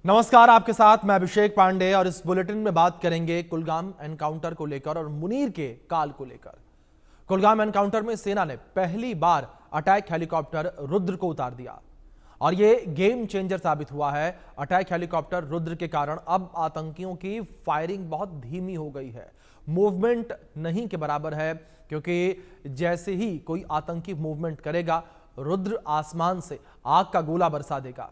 नमस्कार, आपके साथ मैं अभिषेक पांडे और इस बुलेटिन में बात करेंगे कुलगाम एनकाउंटर को लेकर और मुनीर के काल को लेकर। कुलगाम एनकाउंटर में सेना ने पहली बार अटैक हेलीकॉप्टर रुद्र को उतार दिया और यह गेम चेंजर साबित हुआ है। अटैक हेलीकॉप्टर रुद्र के कारण अब आतंकियों की फायरिंग बहुत धीमी हो गई है, मूवमेंट नहीं के बराबर है, क्योंकि जैसे ही कोई आतंकी मूवमेंट करेगा रुद्र आसमान से आग का गोला बरसा देगा।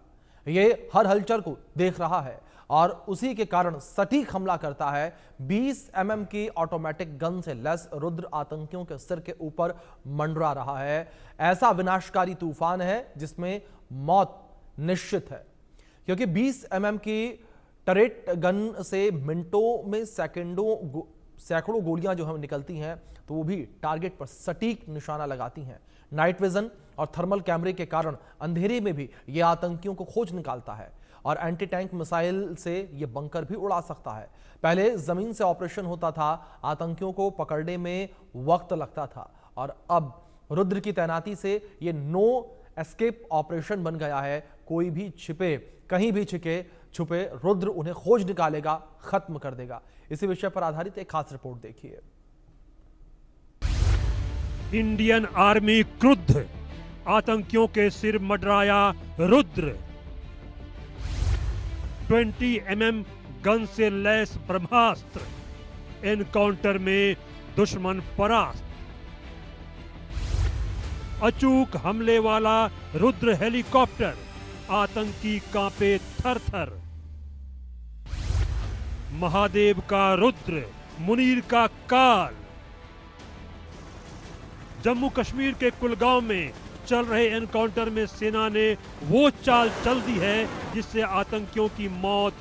ये हर हलचल को देख रहा है और उसी के कारण सटीक हमला करता है। 20 mm की ऑटोमेटिक गन से लैस रुद्र आतंकियों के सिर के ऊपर मंडरा रहा है। ऐसा विनाशकारी तूफान है जिसमें मौत निश्चित है, क्योंकि 20 mm की टरेट गन से मिनटों में सैकड़ों गोलियां जो हम निकलती हैं, तो वो भी टारगेट पर सटीक निशाना लगाती हैं। नाइट विजन और थर्मल कैमरे के कारण अंधेरे में भी ये आतंकियों को खोज निकालता है और एंटी टैंक मिसाइल से ये बंकर भी उड़ा सकता है। पहले जमीन से ऑपरेशन होता था, आतंकियों को पकड़ने में वक्त लगता था, और अब रुद्र की तैनाती से ये नो एस्केप ऑपरेशन बन गया है। कोई भी छिपे, कहीं भी छुपे रुद्र उन्हें खोज निकालेगा, खत्म कर देगा। इसी विषय पर आधारित एक खास रिपोर्ट देखिए। इंडियन आर्मी क्रुद्ध, आतंकियों के सिर मडराया रुद्र। 20 mm गन से लैस ब्रह्मास्त्र, एनकाउंटर में दुश्मन परास्त। अचूक हमले वाला रुद्र हेलीकॉप्टर, आतंकी कांपे थर थर। महादेव का रुद्र, मुनीर का काल। जम्मू कश्मीर के कुलगांव में चल रहे एनकाउंटर में सेना ने वो चाल चल दी है जिससे आतंकियों की मौत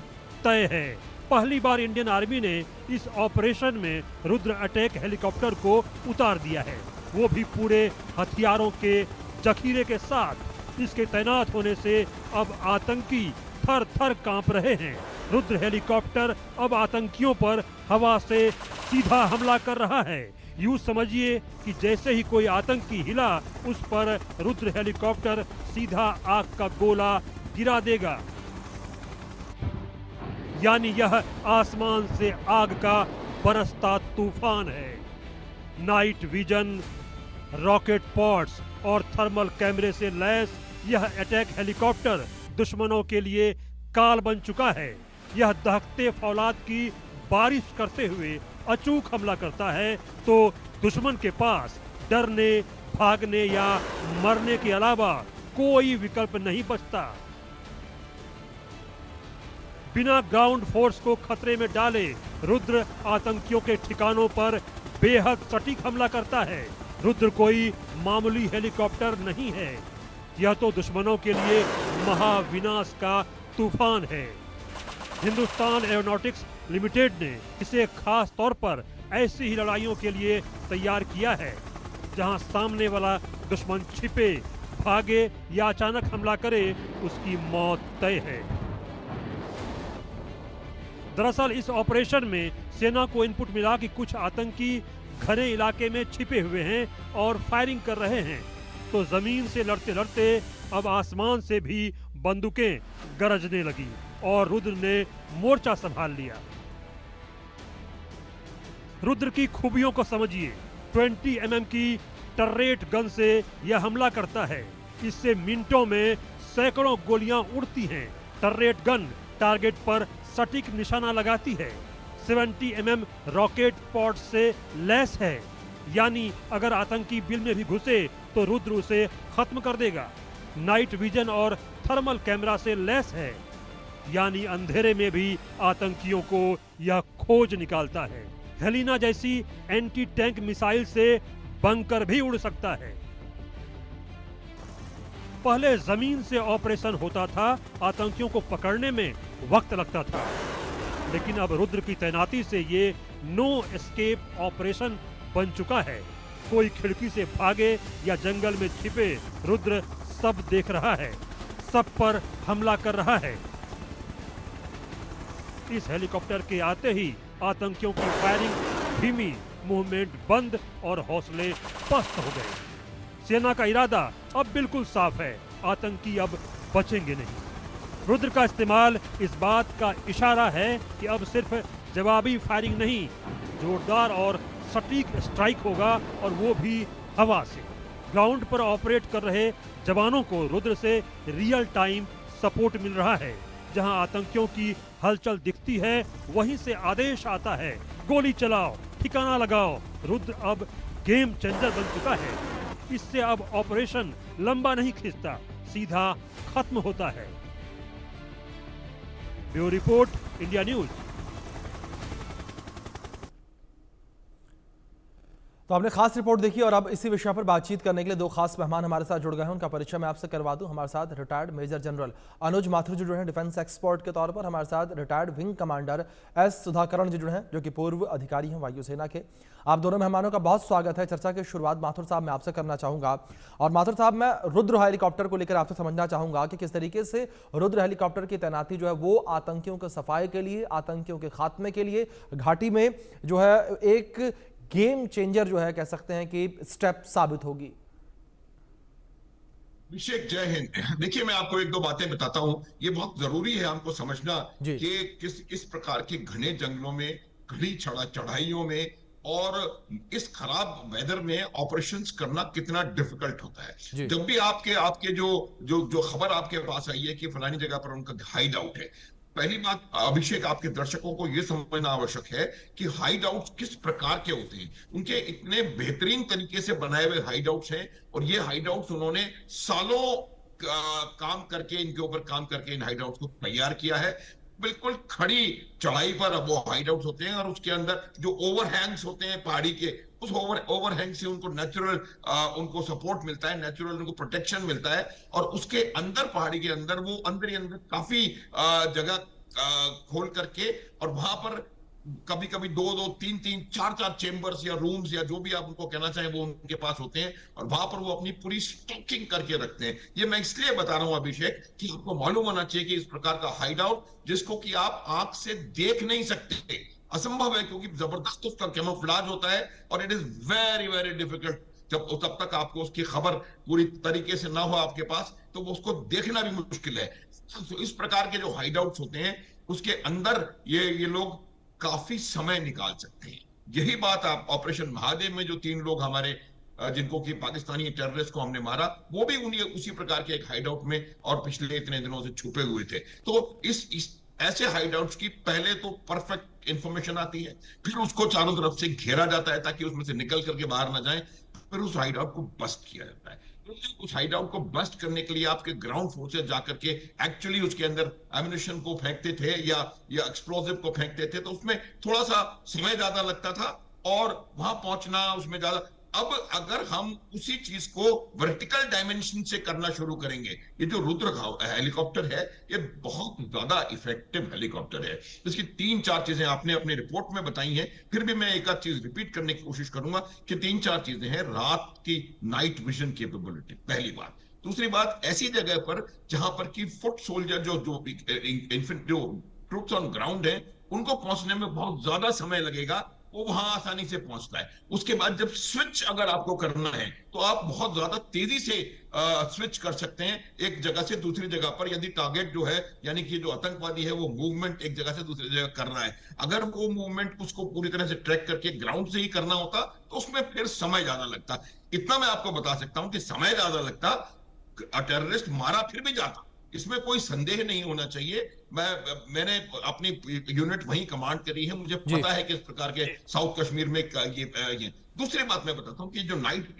तय है। पहली बार इंडियन आर्मी ने इस ऑपरेशन में रुद्र अटैक हेलीकॉप्टर को उतार दिया है, वो भी पूरे हथियारों के जखीरे के साथ। इसके तैनात होने से अब आतंकी थर थर कांप रहे हैं। रुद्र हेलीकॉप्टर अब आतंकियों पर हवा से सीधा हमला कर रहा है। यूं समझिए कि जैसे ही कोई आतंकी हिला, उस पर रुद्र हेलीकॉप्टर सीधा आग का गोला गिरा देगा। यानी यह आसमान से आग का बरसता तूफान है। नाइट विजन, रॉकेट पॉड्स और थर्मल कैमरे से लैस यह अटैक हेलीकॉप्टर दुश्मनों के लिए काल बन चुका है। यह दहकते फौलाद की बारिश करते हुए अचूक हमला करता है तो दुश्मन के पास डरने, भागने या मरने के अलावा कोई विकल्प नहीं बचता। बिना ग्राउंड फोर्स को खतरे में डाले रुद्र आतंकियों के ठिकानों पर बेहद सटीक हमला करता है। रुद्र कोई मामूली हेलीकॉप्टर नहीं है, यह तो दुश्मनों के लिए महाविनाश का तूफान है। हिंदुस्तान एरोनॉटिक्स लिमिटेड ने इसे खास तौर पर ऐसी ही लड़ाइयों के लिए तैयार किया है जहां सामने वाला दुश्मन छिपे, भागे या अचानक हमला करे, उसकी मौत तय है। दरअसल इस ऑपरेशन में सेना को इनपुट मिला कि कुछ आतंकी घने इलाके में छिपे हुए हैं और फायरिंग कर रहे हैं, तो जमीन से लड़ते लड़ते अब आसमान से भी बंदूकें गरजने लगी और रुद्र ने मोर्चा संभाल लिया। रुद्र की खूबियों को समझिए। 20 mm की टर्रेट गन से यह हमला करता है। इससे मिनटों में सैकड़ों गोलियां उड़ती हैं। टर्रेट गन टारगेट पर सटीक निशाना लगाती है। 70 mm रॉकेट पॉड से लैस है, यानी अगर आतंकी बिल में भी घुसे तो रुद्र उसे खत्म कर देगा। नाइट विजन और थर्मल कैमरा से लैस है, यानी अंधेरे में भी आतंकियों को यह खोज निकालता है। हेलिना जैसी एंटी टैंक मिसाइल से बंकर भी उड़ सकता है। पहले जमीन से ऑपरेशन होता था, आतंकियों को पकड़ने में वक्त लगता था, लेकिन अब रुद्र की तैनाती से ये नो एस्केप ऑपरेशन बन चुका है। कोई खिड़की से भागे या जंगल में छिपे, रुद्र सब देख रहा है, सब पर हमला कर रहा है। इस हेलीकॉप्टर के आते ही आतंकियों की फायरिंग धीमी, मूवमेंट बंद और हौसले पस्त हो गए। सेना का इरादा अब बिल्कुल साफ है, आतंकी अब बचेंगे नहीं। रुद्र का इस्तेमाल इस बात का इशारा है कि अब सिर्फ जवाबी फायरिंग नहीं, जोरदार और सटीक स्ट्राइक होगा, और वो भी हवा से। ग्राउंड पर ऑपरेट कर रहे जवानों को रुद्र से रियल टाइम सपोर्ट मिल रहा है। जहां आतंकियों की हलचल दिखती है, वहीं से आदेश आता है, गोली चलाओ, ठिकाना लगाओ। रुद्र अब गेम चेंजर बन चुका है। इससे अब ऑपरेशन लंबा नहीं खिंचता, सीधा खत्म होता है। Bureau report, India news. तो आपने खास रिपोर्ट देखी और अब इसी विषय पर बातचीत करने के लिए दो खास मेहमान हमारे साथ जुड़ गए हैं। उनका परिचय मैं आपसे करवा दूं। हमारे साथ retired major general Anuj Mathur ji जुड़े हैं डिफेंस एक्सपर्ट के तौर पर। हमारे साथ retired wing commander S Sudhakaran ji जुड़े हैं, जो कि पूर्व अधिकारी हैं वायुसेना के। आप दोनों मेहमानों का बहुत स्वागत है। चर्चा की शुरुआत माथुर साहब मैं आपसे करना चाहूंगा। और माथुर साहब, मैं रुद्र हेलीकॉप्टर को लेकर आपसे समझना चाहूंगा कि किस तरीके से रुद्र हेलीकॉप्टर की तैनाती जो है वो आतंकियों के सफाई के लिए, आतंकियों के खात्मे के लिए घाटी में जो है एक गेम चेंजर जो है कह सकते हैं कि स्टेप साबित होगी। अभिषेक, जय हिंद। देखिए, मैं आपको एक दो बातें बताता हूं। ये बहुत जरूरी है हमको समझना कि किस प्रकार के घने जंगलों में, घनी चढ़ाइयों में और इस खराब वेदर में ऑपरेशंस करना कितना डिफिकल्ट होता है। जब भी आपके आपके जो जो जो खबर आपके पास आई है कि फलानी जगह पर उनका हाइड आउट है, पहली बात अभिषेक, आपके दर्शकों को यह समझना आवश्यक है कि हाइड आउट किस प्रकार के होते हैं। उनके इतने बेहतरीन तरीके से बनाए हुए हाइड आउट्स हैं, और ये हाइड आउट्स उन्होंने सालों काम करके, इनके ऊपर काम करके इन हाइड आउट्स को तैयार किया है। बिल्कुल खड़ी चढ़ाई पर अब वो हाइड आउट्स होते हैं, और उसके अंदर जो ओवरहैंग्स होते हैं पहाड़ी के, उस ओवरहैंग से उनको नेचुरल उनको सपोर्ट मिलता है, नेचुरल उनको प्रोटेक्शन मिलता है। और उसके अंदर, पहाड़ी के अंदर, वो अंदर ही अंदर काफी जगह खोल करके, और वहां पर कभी कभी दो दो तीन तीन चार चार चेंबर्स या रूम्स या जो भी आप उनको कहना चाहें वो उनके पास होते हैं, और वहां पर वो अपनी पूरी स्टॉकिंग करके रखते हैं। ये मैं इसलिए बता रहा हूं अभिषेक कि आपको मालूम होना चाहिए कि इस प्रकार का हाइड आउट, जिसको कि आप आंख से देख नहीं सकते, असंभव है, क्योंकि जबरदस्त उसका कैमोफ्लेज होता है, और it is very very difficult. तब तक आपको उसकी खबर पूरी तरीके से ना हो आपके पास, तो उसको देखना भी मुश्किल है। तो इस प्रकार के जो हाइड आउट्स होते हैं, उसके अंदर ये लोग काफी समय निकाल सकते हैं। यही बात आप ऑपरेशन महादेव में जो 3 लोग हमारे जिनको कि पाकिस्तानी टेररिस्ट को हमने मारा, वो भी उसी प्रकार के एक हाइड आउट में और पिछले इतने दिनों से छुपे हुए थे। तो इस ऐसे हाइड आउट्स की पहले तो परफेक्ट इंफॉर्मेशन आती है, फिर उसको चारों तरफ से घेरा जाता है ताकि उसमें से निकल करके बाहर ना जाए, फिर उस हाइड आउट को बस्ट किया जाता है। उस हाइड आउट को बस्ट करने के लिए आपके ग्राउंड फोर्सेस जाकर के एक्चुअली उसके अंदर एम्युनिशन को फेंकते थे या एक्सप्लोजिव को फेंकते थे, तो उसमें थोड़ा सा समय ज्यादा लगता था और वहां पहुंचना उसमें ज्यादा। अब अगर हम उसी चीज को वर्टिकल डायमेंशन से करना शुरू करेंगे, ये जो रुद्र हेलीकॉप्टर है ये बहुत ज्यादा इफेक्टिव हेलीकॉप्टर है। इसकी 3-4 चीजें आपने अपने रिपोर्ट में बताई हैं, फिर भी मैं एक आध चीज रिपीट करने की कोशिश करूंगा कि 3-4 चीजें हैं। रात की नाइट विजन कैपेबिलिटी, पहली बात। दूसरी बात, ऐसी जगह पर जहां पर कि फुट सोल्जर जो ट्रूप्स ऑन ग्राउंड है, उनको पहुंचने में बहुत ज्यादा समय लगेगा, वो वहां आसानी से पहुंचता है। उसके बाद जब स्विच अगर आपको करना है, तो आप बहुत ज्यादा तेजी से स्विच कर सकते हैं एक जगह से दूसरी जगह पर, यदि टारगेट जो है यानी कि जो आतंकवादी है वो मूवमेंट एक जगह से दूसरी जगह कर रहा है। अगर वो मूवमेंट उसको पूरी तरह से ट्रैक करके ग्राउंड से ही करना होता तो उसमें फिर समय ज्यादा लगता। इतना मैं आपको बता सकता हूं कि समय ज्यादा लगता, टेररिस्ट मारा फिर भी जाता, इसमें कोई संदेह नहीं होना चाहिए। मैंने अपनी यूनिट वहीं कमांड करी है, मुझे पता है कि इस प्रकार के साउथ कश्मीर में ये। दूसरी बात मैं बताता हूँ कि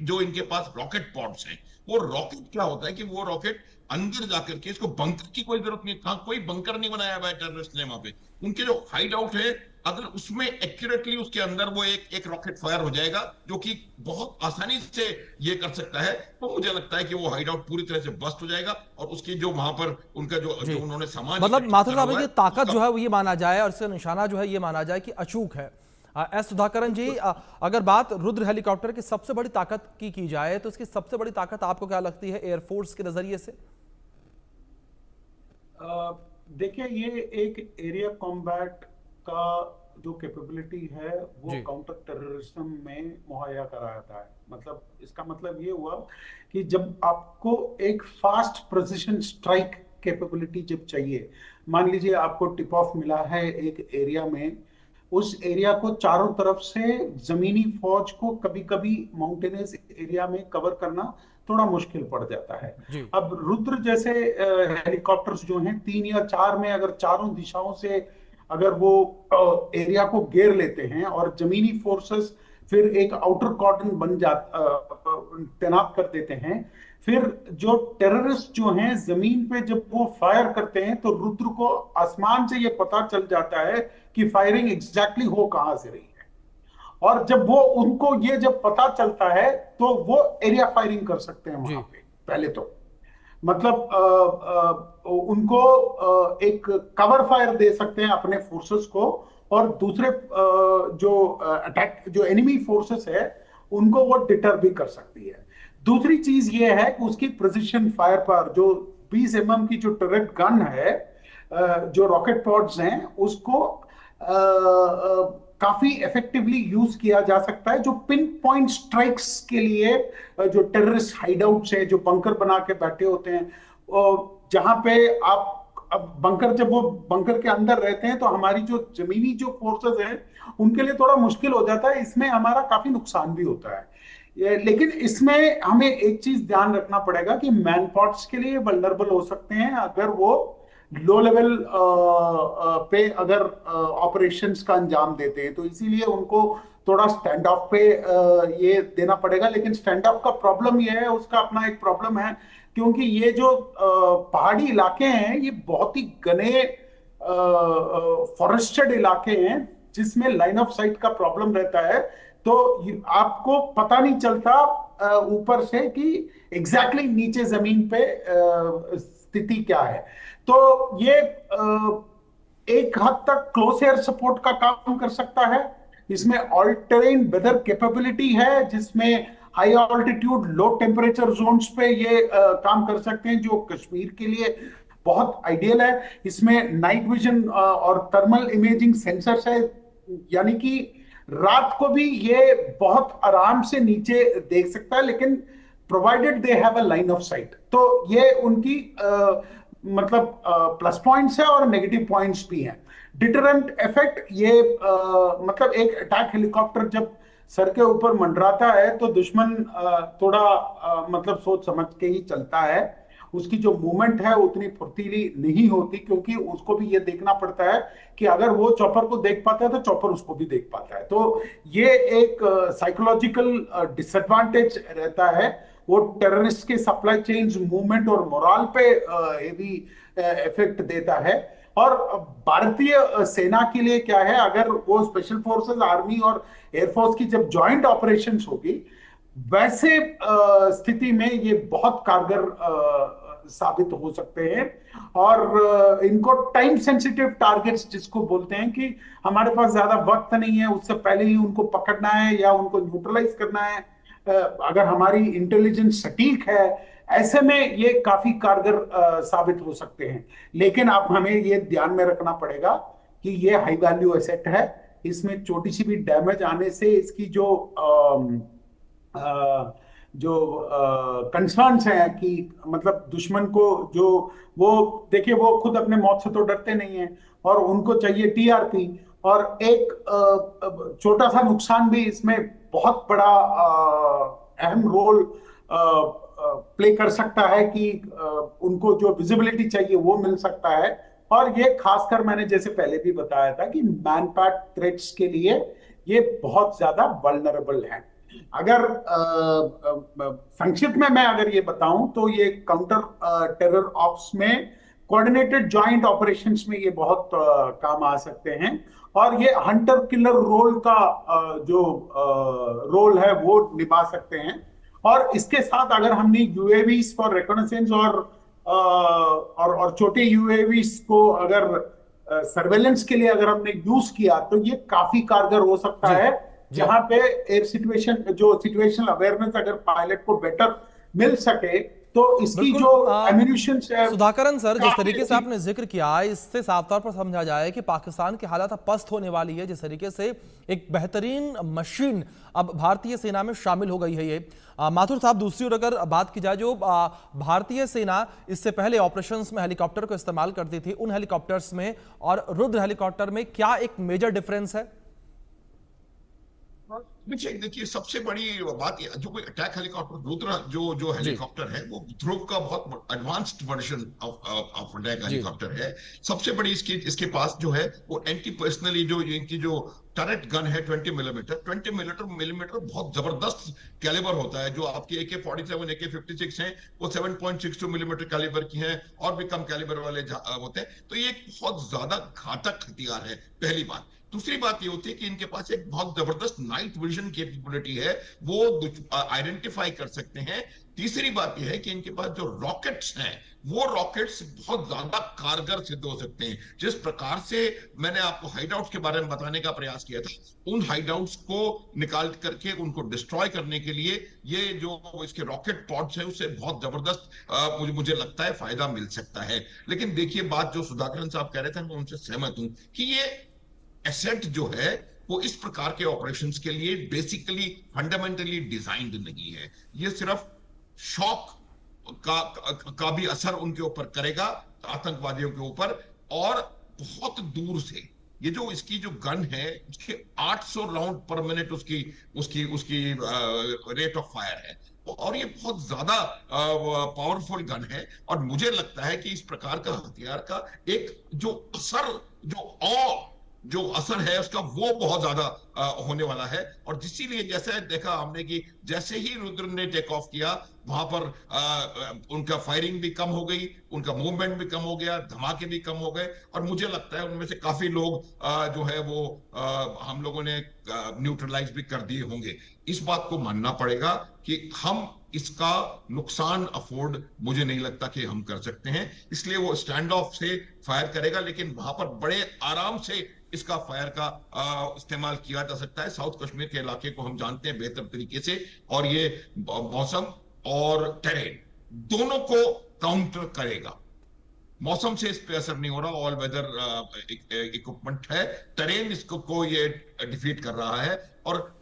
जो इनके पास रॉकेट पॉड्स हैं, वो रॉकेट क्या होता है कि वो रॉकेट अंदर जाकर के, इसको बंकर की कोई जरूरत नहीं, कहां कोई बंकर नहीं बनाया हुआ है टेररिस्ट ने वहां पे। उनके जो हाइड आउट है, अगर उसमें एक्यूरेटली उसके अंदर वो एक रॉकेट फायर हो जाएगा, जो कि बहुत आसानी से ये कर सकता है, तो मुझे लगता है कि वो हाइड आउट पूरी तरह से बस्ट हो जाएगा, और उसकी जो वहां पर उनका जो उन्होंने सामान, मतलब माथुर साहब की ताकत जो है वो ये माना जाए, और इसका निशाना जो है ये माना जाए कि अचूक है। एस सुधाकरण जी, अगर बात रुद्र हेलीकॉप्टर की सबसे बड़ी ताकत की जाए, तो इसकी सबसे बड़ी ताकत आपको क्या लगती है एयरफोर्स के नजरिए से? देखिए, ये एक एरिया कॉम्बैट का जो कैपेबिलिटी है वो काउंटर टेररिज्म में मुहैया कराता है। मतलब इसका मतलब ये हुआ कि जब आपको एक फास्ट प्रिसिशन स्ट्राइक कैपेबिलिटी जब चाहिए, मान लीजिए आपको टिप ऑफ मिला है एक एरिया में, उस एरिया को चारों तरफ से जमीनी फौज को कभी कभी माउंटेनियस एरिया में कवर करना थोड़ा मुश्किल पड़ जाता है। अब रुद्र जैसे हेलीकॉप्टर्स जो हैं 3 या 4 में अगर चारों दिशाओं से अगर वो एरिया को घेर लेते हैं और जमीनी फोर्सेस फिर एक आउटर कॉर्डन बन तैनात कर देते हैं, फिर जो टेररिस्ट जो हैं जमीन पे जब वो फायर करते हैं तो रुद्र को आसमान से ये पता चल जाता है कि फायरिंग एग्जैक्टली हो कहां से रही है, और जब वो उनको ये जब पता चलता है तो वो एरिया फायरिंग कर सकते हैं वहां पे। पहले तो मतलब उनको एक कवर फायर दे सकते हैं अपने फोर्सेस को, और दूसरे जो एनिमी फोर्सेस है उनको वो डिटर भी कर सकती है। दूसरी चीज ये है कि उसकी प्रिसिशन फायर पावर, जो 20 mm की जो टरेट गन है, जो रॉकेट पॉड्स हैं, उसको काफी इफेक्टिवली यूज किया जा सकता है, जो पिन पॉइंट स्ट्राइक्स के लिए जो टेररिस्ट हाइडआउट्स है, जो बंकर बना के बैठे होते हैं, जहां पे आप अब बंकर, जब वो बंकर के अंदर रहते हैं तो हमारी जो जमीनी जो फोर्सेस हैं उनके लिए थोड़ा मुश्किल हो जाता है, इसमें हमारा काफी नुकसान भी होता है। लेकिन इसमें हमें एक चीज ध्यान रखना पड़ेगा कि मैनपॉट्स के लिए वल्नरेबल हो सकते हैं अगर वो लो लेवल पे अगर ऑपरेशंस का अंजाम देते हैं, तो इसीलिए उनको थोड़ा स्टैंड ऑफ पे ये देना पड़ेगा। लेकिन स्टैंड ऑफ का प्रॉब्लम ये है, उसका अपना एक प्रॉब्लम है, क्योंकि ये जो पहाड़ी इलाके हैं ये बहुत ही घने फॉरेस्टेड इलाके हैं जिसमें लाइन ऑफ साइट का प्रॉब्लम रहता है, तो आपको पता नहीं चलता ऊपर से कि एग्जैक्टली नीचे जमीन पे स्थिति क्या है। तो ये एक हद तक क्लोज एयर सपोर्ट का काम कर सकता है। इसमें ऑल टेरेन वेदर कैपेबिलिटी है, जिसमें high altitude low temperature zones पे ये काम कर सकते हैं, जो कश्मीर के लिए बहुत आइडियल है। इसमें नाइट विजन और थर्मल इमेजिंग सेंसर्स है, यानी कि रात को भी ये बहुत आराम से नीचे देख सकता है, लेकिन provided they have a line of site. तो ये उनकी मतलब प्लस पॉइंट्स है और नेगेटिव पॉइंट्स भी हैं। डिटरेंट इफेक्ट, ये मतलब एक अटैक हेलीकॉप्टर जब सर के ऊपर मंडराता है तो दुश्मन थोड़ा मतलब सोच समझ के ही चलता है, उसकी जो मूवमेंट है उतनी फुर्तीली नहीं होती, क्योंकि उसको भी ये देखना पड़ता है कि अगर वो चॉपर को देख पाता है तो चॉपर उसको भी देख पाता है। तो ये एक साइकोलॉजिकल डिसएडवांटेज रहता है, वो टेररिस्ट के सप्लाई चेन्स मूवमेंट और मोरल पे हेवी इफेक्ट देता है। और भारतीय सेना के लिए क्या है, अगर वो स्पेशल फोर्सेस, आर्मी और एयरफोर्स की जब जॉइंट ऑपरेशंस होगी, वैसे स्थिति में ये बहुत कारगर साबित हो सकते हैं। और इनको टाइम सेंसिटिव टारगेट्स जिसको बोलते हैं कि हमारे पास ज्यादा वक्त नहीं है, उससे पहले ही उनको पकड़ना है या उनको न्यूट्रलाइज करना है, अगर हमारी इंटेलिजेंस सटीक है, ऐसे में ये काफी कारगर साबित हो सकते हैं। लेकिन आप हमें ये ध्यान में रखना पड़ेगा कि ये हाई वैल्यू एसेट है, इसमें छोटी सी भी डैमेज आने से इसकी जो कंसर्न्स हैं कि मतलब दुश्मन को जो वो देखिए, वो खुद अपने मौत से तो डरते नहीं है और उनको चाहिए टीआरपी। और एक छोटा सा नुकसान भी इसमें बहुत बड़ा अहम रोल प्ले कर सकता है कि उनको जो विजिबिलिटी चाहिए वो मिल सकता है। और ये खासकर मैंने जैसे पहले भी बताया था कि मैनपाट थ्रेट्स के लिए ये बहुत ज्यादा वल्नरेबल है। अगर संक्षिप्त में मैं अगर ये बताऊं तो ये काउंटर टेरर ऑप्स में, कोऑर्डिनेटेड जॉइंट ऑपरेशंस में ये बहुत काम आ सकते हैं। और ये हंटर किलर रोल का जो रोल है वो निभा सकते हैं। और इसके साथ अगर हमने यूएवीज फॉर रिकॉनेसेंस और छोटे यूएवीज को अगर सर्वेलेंस के लिए अगर हमने यूज किया तो ये काफी कारगर हो सकता है, जहां पे एयर सिचुएशन, जो सिचुएशनल अवेयरनेस अगर पायलट को बेटर मिल सके तो इसकी जो एम्यूनिशन है। सुधाकरन सर, जिस तरीके से आपने जिक्र किया, इससे साफ तौर पर समझा जाए कि पाकिस्तान की हालत अब पस्त होने वाली है। जिस तरीके से एक बेहतरीन मशीन अब भारतीय सेना में शामिल हो गई है ये। माथुर साहब, दूसरी ओर अगर बात की जाए, जो भारतीय सेना इससे पहले ऑपरेशंस में हेलीकॉप्टर को इस्तेमाल करती थी, उन हेलीकॉप्टर्स में और रुद्र हेलीकॉप्टर में क्या एक मेजर डिफरेंस है? देखिए सबसे बड़ी बात जो कोई अटैक हेलीकॉप्टर रुद्र जो हेलीकॉप्टर है वो ध्रुव का बहुत advanced version of attack helicopter है। सबसे बड़ी इसके पास जो है वो एंटी पर्सनली इनकी जो टरेट गन है 20 मिलीमीटर बहुत जबरदस्त कैलिबर होता है। जो आपकी AK-47 AK-56 हैं वो 7.62 मिलीमीटर कैलिबर की हैं और भी कम कैलिबर वाले होते हैं। तो ये एक बहुत ज्यादा घातक हथियार है, पहली बात। दूसरी बात ये होती है कि इनके पास एक बहुत जबरदस्त नाइट विजन कैपेबिलिटी है, वो आइडेंटिफाई कर सकते हैं। तीसरी बात यह है कि इनके पास जो रॉकेट्स हैं वो रॉकेट्स बहुत ज्यादा कारगर सिद्ध हो सकते हैं। जिस प्रकार से मैंने आपको हाइडआउट्स के बारे में बताने का प्रयास किया था, उन हाइडआउट्स को निकाल करके उनको डिस्ट्रॉय करने के लिए ये जो इसके रॉकेट पॉड्स हैं उससे बहुत जबरदस्त मुझे लगता है फायदा मिल सकता है। लेकिन देखिए, बात जो सुधाकरन साहब कह रहे थे मैं उनसे सहमत हूं कि ये एसेट जो है वो इस प्रकार के ऑपरेशंस के लिए बेसिकली फंडामेंटली डिजाइंड नहीं है। ये सिर्फ शॉक का भी असर उनके ऊपर करेगा, आतंकवादियों के ऊपर, और बहुत दूर से ये जो इसकी जो गन है उसके 800 राउंड पर मिनट उसकी रेट ऑफ फायर है, और ये बहुत ज्यादा पावरफुल गन है। और मुझे लगता है कि इस प्रकार का हथियार का एक जो असर है उसका वो बहुत ज्यादा होने वाला है। और इसीलिए जैसे देखा हमने कि जैसे ही रुद्र ने टेक ऑफ किया वहां पर उनका फायरिंग भी कम हो गई, उनका मूवमेंट भी कम हो गया, धमाके भी कम हो गए, और मुझे लगता है उनमें से काफी लोग जो है वो हम लोगों ने न्यूट्रलाइज भी कर दिए होंगे। इस बात को मानना पड़ेगा कि हम इसका नुकसान अफोर्ड मुझे नहीं लगता कि हम कर सकते हैं, इसलिए वो स्टैंड ऑफ से फायर करेगा, लेकिन वहां पर बड़े आराम से इसका फायर का इस्तेमाल किया जा सकता है। साउथ कश्मीर के इलाके को हम जानते हैं बेहतर तरीके से, और ये मौसम और टेरेन दोनों को काउंटर करेगा। मौसम से इस पे असर नहीं हो रहा, ऑल वेदर इक्विपमेंट है, टेरेन इसको ये डिफीट कर रहा है, और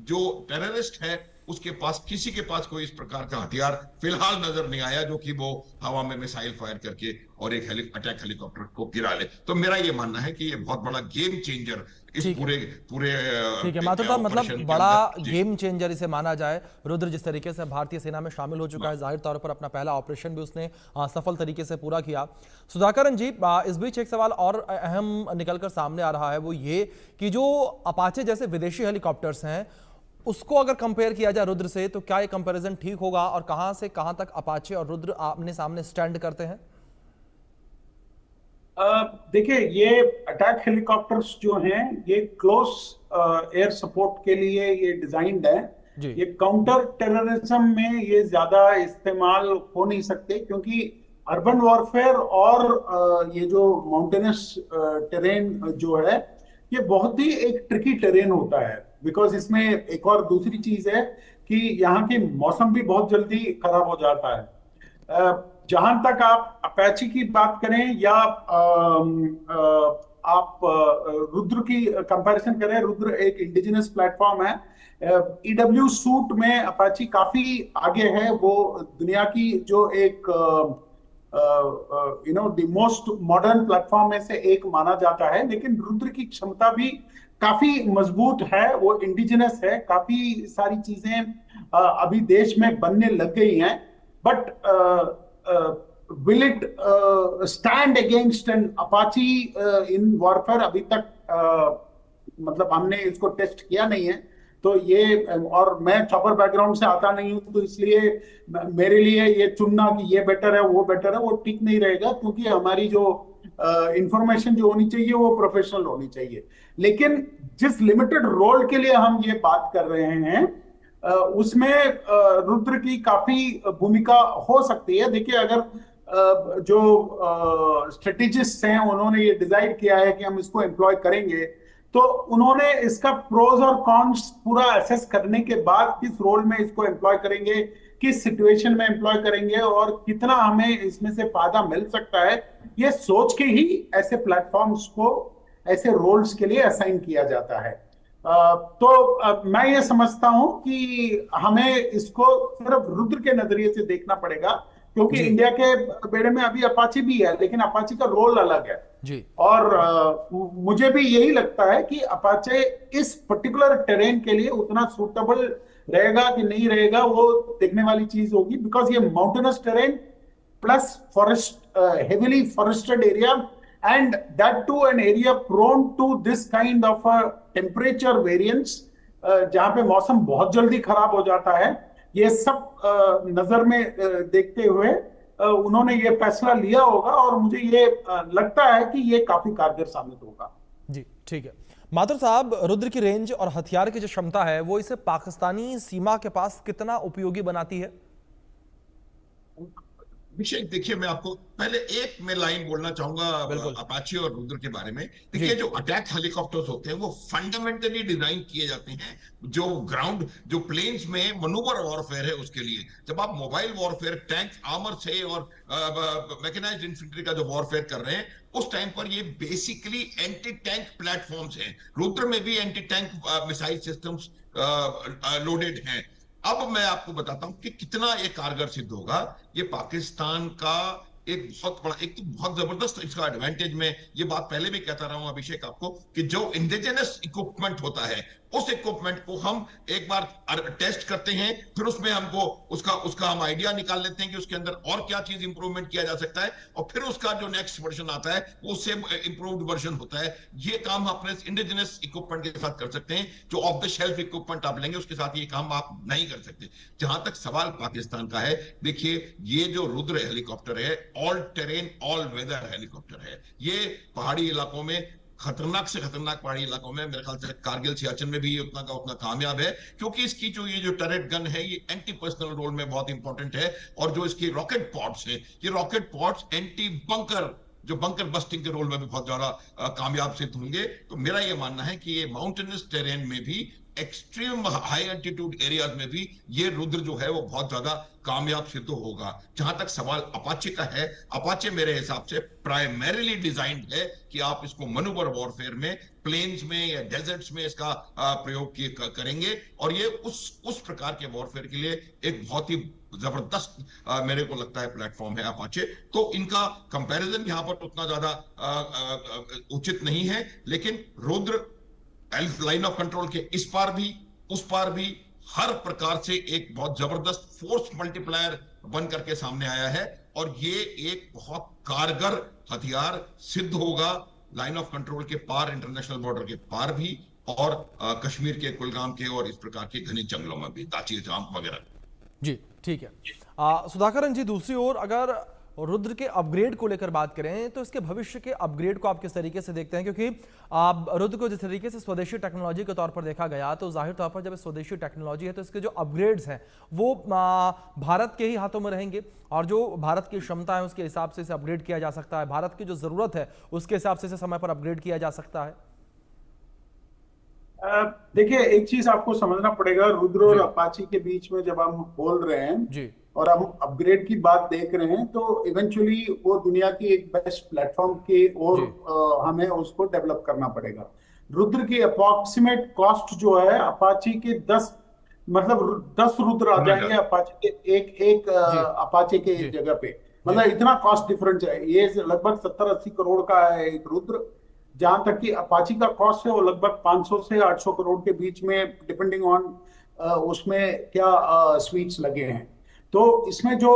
जो टेररिस्ट है उसके पास किसी के पास कोई इस प्रकार का हथियार फिलहाल नजर नहीं आया जो कि वो हवा में मिसाइल फायर करके और एक अटैक हेलीकॉप्टर को गिरा ले। तो मेरा ये मानना है कि ये बहुत बड़ा गेम चेंजर इस पूरे ठीक है माथुर साहब, मतलब बड़ा गेम चेंजर इसे माना जाए। रुद्र जिस तरीके से भारतीय सेना में शामिल हो चुका है, जाहिर तौर पर अपना पहला ऑपरेशन भी उसने सफल तरीके से पूरा किया। सुधाकरन जी, इस बीच एक सवाल और अहम निकलकर सामने आ रहा है, वो ये कि जो अपाचे जैसे विदेशी हेलीकॉप्टर्स हैं उसको अगर कंपेयर किया जाए रुद्र से, तो क्या ये कंपैरिजन ठीक होगा, और कहां से कहां तक अपाचे और रुद्र आमने सामने स्टैंड करते हैं? देखिए, ये अटैक हेलीकॉप्टर्स जो हैं ये क्लोज एयर सपोर्ट के लिए ये डिजाइंड है। ये काउंटर टेररिज्म में ये ज्यादा इस्तेमाल हो नहीं सकते, क्योंकि अर्बन वॉरफेयर और ये जो माउंटेनस टेरेन जो है ये बहुत ही एक ट्रिकी टेरेन होता है। बिकॉज इसमें एक और दूसरी चीज है कि यहाँ की मौसम भी बहुत जल्दी खराब हो जाता है। जहां तक आप अपैची की बात करें या आप रुद्र की कंपैरिजन करें, रुद्र एक इंडिजिनस प्लेटफॉर्म है। EW सूट में अपाची काफी आगे है, वो दुनिया की जो एक द मोस्ट मॉडर्न प्लेटफॉर्म में से एक माना जाता है। लेकिन रुद्र की क्षमता भी काफी मजबूत है, वो इंडिजिनस है, काफी सारी चीजें अभी देश में बनने लग गई हैं। But will it stand against an Apache in warfare? अभी तक मतलब हमने इसको टेस्ट किया नहीं है। तो ये, और मैं चॉपर बैकग्राउंड से आता नहीं हूं, तो इसलिए मेरे लिए ये चुनना कि ये बेटर है वो बेटर है वो ठीक नहीं रहेगा, क्योंकि हमारी जो इंफॉर्मेशन जो होनी चाहिए वो प्रोफेशनल होनी चाहिए। लेकिन जिस लिमिटेड रोल के लिए हम ये बात कर रहे हैं उसमें रुद्र की काफी भूमिका हो सकती है। देखिए, अगर जो स्ट्रेटेजिस्ट हैं उन्होंने ये डिसाइड किया है कि हम इसको एम्प्लॉय करेंगे, तो उन्होंने इसका प्रोज और कॉन्स पूरा असेस करने के बाद किस रोल में इसको एम्प्लॉय करेंगे, किस सिचुएशन में एम्प्लॉय करेंगे और कितना हमें इसमें से फायदा मिल सकता है, ये सोच के ही ऐसे प्लेटफॉर्म्स को ऐसे रोल्स के लिए असाइन किया जाता है। मैं ये समझता हूं कि हमें इसको सिर्फ रुद्र के नजरिए से देखना पड़ेगा, क्योंकि इंडिया के बेड़े में अभी अपाची भी है, लेकिन अपाची का रोल अलग है जी। और मुझे भी यही लगता है कि अपाचे इस पर्टिकुलर टेरेन के लिए उतना सूटेबल रहेगा कि नहीं रहेगा, वो देखने वाली चीज होगी, बिकॉज ये mountainous terrain plus forest, heavily forested area, and that too an area prone to this kind of a temperature variance, जहां पे मौसम बहुत जल्दी खराब हो जाता है। ये सब नजर में देखते हुए उन्होंने ये फैसला लिया होगा, और मुझे ये लगता है कि ये काफी कारगर साबित होगा। जी ठीक है माथुर साहब, रुद्र की रेंज और हथियार की जो क्षमता है वो इसे पाकिस्तानी सीमा के पास कितना उपयोगी बनाती है? अभिषेक देखिए, मैं आपको पहले एक में लाइन बोलना चाहूंगा अपाचे और रुद्र के बारे में। देखिए, जो अटैक हेलीकॉप्टर्स होते हैं वो फंडामेंटली डिजाइन किए जाते हैं जो ग्राउंड, जो प्लेन्स में मनूवर वॉरफेयर है उसके लिए। जब आप मोबाइल वॉरफेयर, टैंक आर्मर से और मैकेनाइज्ड इन्फेंट्री का जो वॉरफेयर कर रहे हैं, उस टाइम पर ये बेसिकली एंटी टैंक प्लेटफॉर्म्स हैं। रुद्र में भी anti tank missile systems loaded हैं। अब मैं आपको बताता हूं कि कितना ये कारगर सिद्ध होगा। ये पाकिस्तान का एक बहुत बड़ा, एक तो बहुत जबरदस्त इसका एडवांटेज, में ये बात पहले भी कहता रहा हूं अभिषेक आपको, कि जो इंडिजिनस इक्विपमेंट होता है उस इक्विपमेंट को हम एक बार टेस्ट करते हैं, फिर उसमें हमको उसका हम आइडिया निकाल लेते हैं कि उसके अंदर और क्या चीज इंप्रूवमेंट किया जा सकता है, और फिर उसका जो नेक्स्ट वर्जन आता है वो उससे इंप्रूव्ड वर्जन होता है। ये काम हम अपने इंडिजिनस इक्विपमेंट के साथ कर सकते हैं। जो ऑफ द शेल्फ इक्विपमेंट आप लेंगे उसके साथ ये काम आप नहीं कर सकते। जहां तक सवाल पाकिस्तान का है, देखिए ये जो रुद्र हेलीकॉप्टर है all terrain all weather helicopter है। ये पहाड़ी इलाकों में, खतरनाक से खतरनाक पहाड़ी इलाकों में, मेरे ख्याल से कारगिल सियाचिन में भी ये उतना का उतना कामयाब है, क्योंकि इसकी जो ये जो टरेट गन है ये एंटी पर्सनल रोल में बहुत इंपॉर्टेंट है। और जो इसकी रॉकेट पॉड्स है, ये रॉकेट पॉड्स एंटी बंकर, जो बंकर बस्टिंग के रोल में भी बहुत ज्यादा कामयाब सिद्ध होंगे। तो मेरा ये मानना है कि ये माउंटेनस टेरेन में भी, एक्सट्रीम हाई एल्टीट्यूड एरियाज में भी ये रुद्र जो है वो बहुत ज्यादा कामयाब सिद्ध होगा। जहां तक सवाल अपाचे का है, अपाचे मेरे हिसाब से प्राइमरीली डिजाइंड है कि आप इसको मनूवर वॉरफेयर में, प्लेन्स में या डेजर्ट्स में इसका प्रयोग करेंगे, और ये उस प्रकार के वॉरफेयर के लिए एक बहुत ही जबरदस्त मेरे को लगता है प्लेटफॉर्म है अपाचे। तो इनका कंपैरिजन यहां पर उतना ज्यादा उचित नहीं है, लेकिन रुद्र लाइन ऑफ कंट्रोल के इस पार भी उस पार भी हर प्रकार से एक बहुत जबरदस्त फोर्स मल्टीप्लायर बन करके सामने आया है, और ये एक बहुत कारगर हथियार सिद्ध होगा लाइन ऑफ कंट्रोल के पार, इंटरनेशनल बॉर्डर के पार भी, और कश्मीर के कुलगाम के और इस प्रकार के घने जंगलों में भी, दाची जाम वगैरह। जी ठीक है सुधाकरन जी, दूसरी ओर अगर रुद्र के अपग्रेड को लेकर बात करें तो इसके भविष्य के अपग्रेड को आप किस तरीके से देखते हैं? क्योंकि रुद्र को जिस तरीके से स्वदेशी टेक्नोलॉजी के तौर पर देखा गया, तो जाहिर तौर पर जब स्वदेशी टेक्नोलॉजी है तो इसके जो अपग्रेड्स हैं वो भारत के ही हाथों में रहेंगे, और जो भारत की क्षमता है उसके हिसाब से इसे अपग्रेड किया जा सकता है, भारत की जो जरूरत है उसके हिसाब से इसे समय पर अपग्रेड किया जा सकता है। देखिए, एक चीज आपको समझना पड़ेगा, रुद्र और अपाची के बीच में जब हम बोल रहे हैं जी, और हम अपग्रेड की बात देख रहे हैं, तो इवेंचुअली वो दुनिया की एक बेस्ट प्लेटफॉर्म की ओर हमें उसको डेवलप करना पड़ेगा। रुद्र की अप्रॉक्सीमेट कॉस्ट जो है अपाची के 10 रुद्र आ जाएंगे अपाची के एक अपाचे के जगह पे, मतलब इतना कॉस्ट डिफरेंस है। ये लगभग 70-80 करोड़ का है एक रुद्र, जहां तक कि अपाची का कॉस्ट है वो लगभग 500 से 800 करोड़ के बीच में, डिपेंडिंग ऑन उसमें क्या स्वीट्स लगे हैं। तो इसमें जो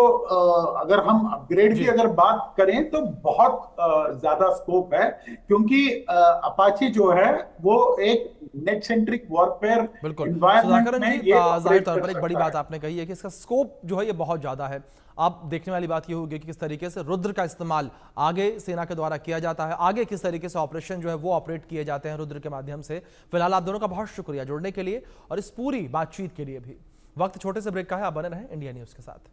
अगर हम अपग्रेड की अगर बात करें तो बहुत ज्यादा स्कोप है, क्योंकि अपाची जो है वो एक नेट सेंट्रिक वॉरफेयर एनवायरनमेंट में जाहिर तौर पर एक बड़ी बात आपने कही है कि इसका स्कोप जो है ये बहुत ज्यादा है। अब देखने वाली बात ये होगी कि किस तरीके से रुद्र का इस्तेमाल आगे सेना के द्वारा किया जाता है, आगे किस तरीके से ऑपरेशन जो है वो ऑपरेट किए जाते हैं रुद्र के माध्यम से। फिलहाल आप दोनों का बहुत शुक्रिया जुड़ने के लिए और इस पूरी बातचीत के लिए भी। वक्त छोटे से ब्रेक का है, आप बने रहें इंडिया न्यूज के साथ।